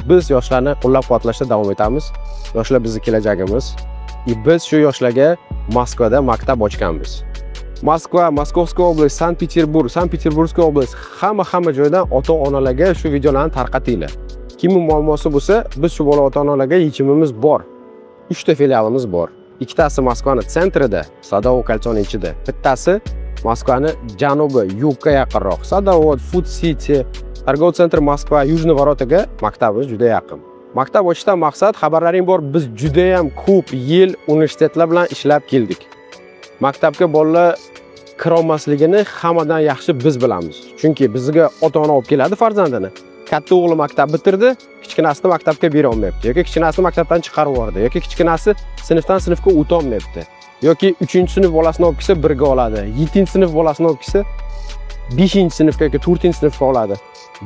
Biz yoshlarni qo'llab-quvvatlashda davom etamiz. Yoshlar bizning kelajagimiz. Biz shu yoshlarga Moskvada maktab ochganmiz. Moskva, Moskovskiy oblast, Sankt-Peterburgskiy oblast, hamma joydan ota-onalarga shu videolarni tarqatinglar. Kimning muammosi bo'lsa, biz shu bola ota-onalarga yechimimiz bor. 3 ta filialimiz bor. Ikkitasi Moskvani sentrida, Sadovod kolchoning ichida. Bittasi Moskvani janubi, yug'ga yaqinroq, Sadovod, Food City, Торговый центр Moskva, Yujniy Vorotaga maktabimiz juda yaqin. Maktab ochishdan maqsad, xabarlaring bor, biz juda ham ko'p yil universitetlar bilan ishlab keldik. Maktabga bolalar kira olmasligini hammadan yaxshi biz bilamiz. Chunki bizga ota-ona olib keladi farzandini. Katta o'g'li maktab bitirdi, kichkinasini maktabga bera olmayapti yoki kichkinasini maktabdan chiqarib yubordi yoki kichkinasi sinfdan sinfga o'ta olmayapti. Yoki 3-sinf bolasini olib kelsa birga oladi, 7-sinf bolasini olib kelsa 5-sinfga yoki 4-sinfga oladi.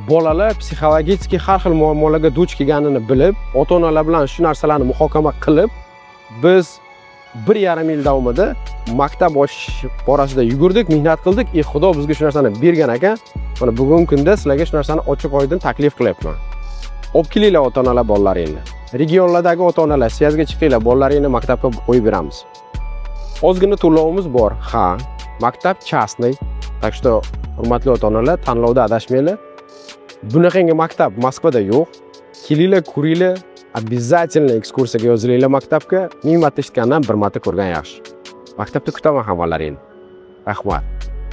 Bolalar psixologik har xil muammolarga duch kelganini bilib, ota-onalar bilan shu narsalarni muhokama qilib, biz 1,5 yil davomida maktab ochish borasida yugurdik, mehnat qildik. Xudo bizga shu narsani bergan ekan. Mana bugungi kunda sizlarga shu narsani ochiq-oydin taklif qilyapman. Olib kelinglar ota-onalar bolalaringni. Regionlardagi ota-onalar sizga chiqinglar, bolalaringni maktabga qo'yib beramiz. Ozgina to'lovimiz bor. Ha, maktab частный. Так что, hurmatli ota-onalar, tanlovda adashmanglar. Bunaqangi maktab Moskvada yo'q. Kelinglar, ko'ringlar. Обязательно ekskursiyaga yozilinglar maktabga. 1000 marta eshitgandan 1 marta ko'rgan yaxshi. Maktabda kutaman hammalaringni. Rahmat.